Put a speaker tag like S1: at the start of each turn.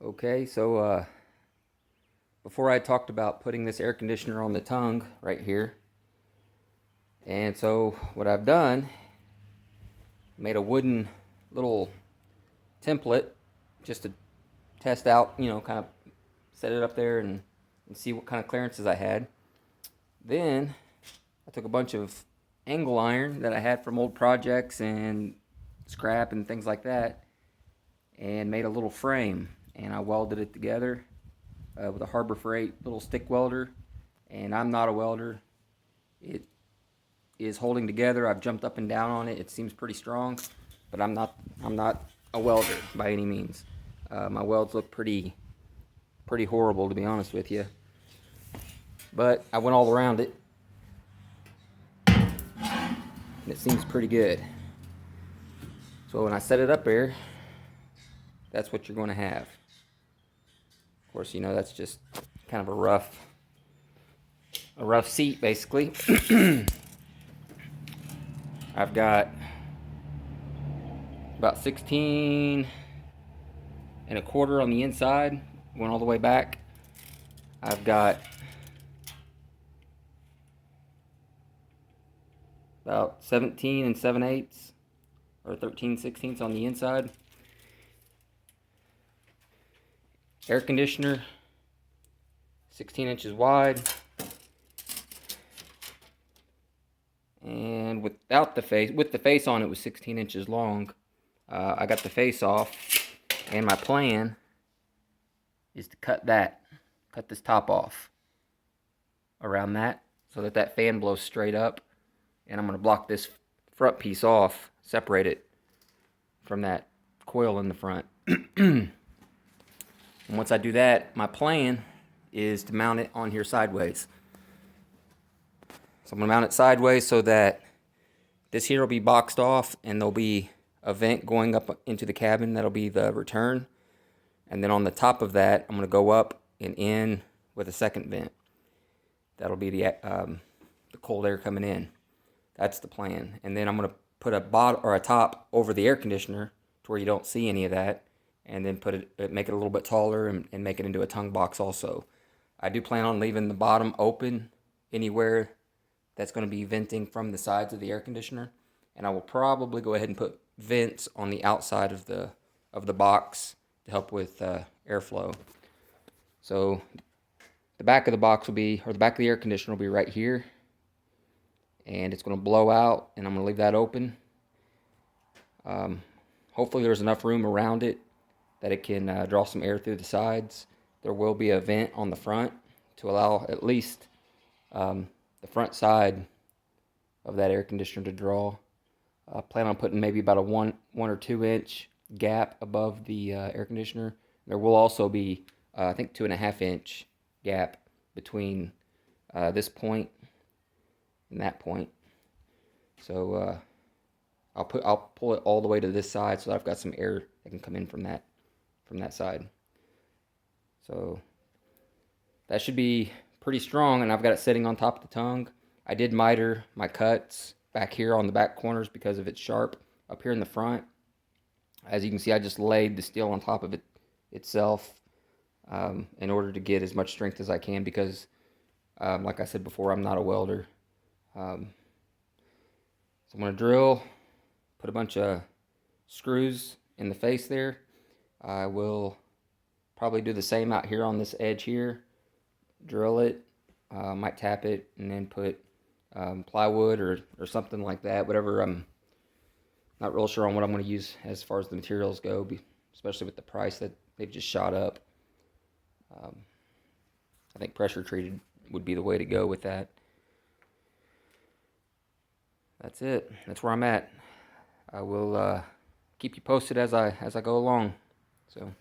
S1: Okay, so before I talked about putting this air conditioner on the tongue right here. And so what I've done, made a wooden little template just to test out, kind of set it up there and see what kind of clearances I had. Then I took a bunch of angle iron that I had from old projects and scrap and things like that and made a little frame, and I welded it together with a Harbor Freight little stick welder. And I'm not a welder. It is holding together. I've jumped up and down on it. It seems pretty strong, but I'm not a welder by any means. My welds look pretty horrible, to be honest with you. But I went all around it, and it seems pretty good. So when I set it up there, that's what you're going to have. Of course, that's just kind of a rough seat, basically. I've got about 16 and a quarter on the inside, going all the way back. I've got about 17 and 7/8 or 13/16 on the inside. Air conditioner, 16 inches wide. And without the face, with the face on, it was 16 inches long. I got the face off, and my plan is to cut this top off around that so that fan blows straight up. And I'm going to block this front piece off, separate it from that coil in the front. And once I do that, my plan is to mount it on here sideways. So I'm going to mount it sideways so that this here will be boxed off, and there'll be a vent going up into the cabin. That'll be the return. And then on the top of that, I'm going to go up and in with a second vent. That'll be the cold air coming in. That's the plan. And then I'm going to put a bottom or a top over the air conditioner to where you don't see any of that, and then make it a little bit taller and make it into a tongue box also. I do plan on leaving the bottom open anywhere that's going to be venting from the sides of the air conditioner, and I will probably go ahead and put vents on the outside of the box to help with airflow. So the back of the box will be, or the back of the air conditioner will be right here, and it's going to blow out, and I'm going to leave that open. Hopefully there's enough room around it that it can draw some air through the sides. There will be a vent on the front to allow at least the front side of that air conditioner to draw. I plan on putting maybe about a 1 or 2 inch gap above the air conditioner. There will also be, I think, 2.5 inch gap between this point and that point. So I'll pull it all the way to this side so that I've got some air that can come in from that side. So that should be pretty strong, and I've got it sitting on top of the tongue. I did miter my cuts back here on the back corners because of its sharp up here in the front. As you can see, I just laid the steel on top of it itself in order to get as much strength as I can because, like I said before, I'm not a welder. So I'm going to drill, put a bunch of screws in the face there. I will probably do the same out here on this edge here. Drill it, might tap it, and then put plywood or something like that. Whatever. I'm not real sure on what I'm going to use as far as the materials go, especially with the price that they've just shot up. I think pressure treated would be the way to go with that. That's it. That's where I'm at. I will keep you posted as I go along. So.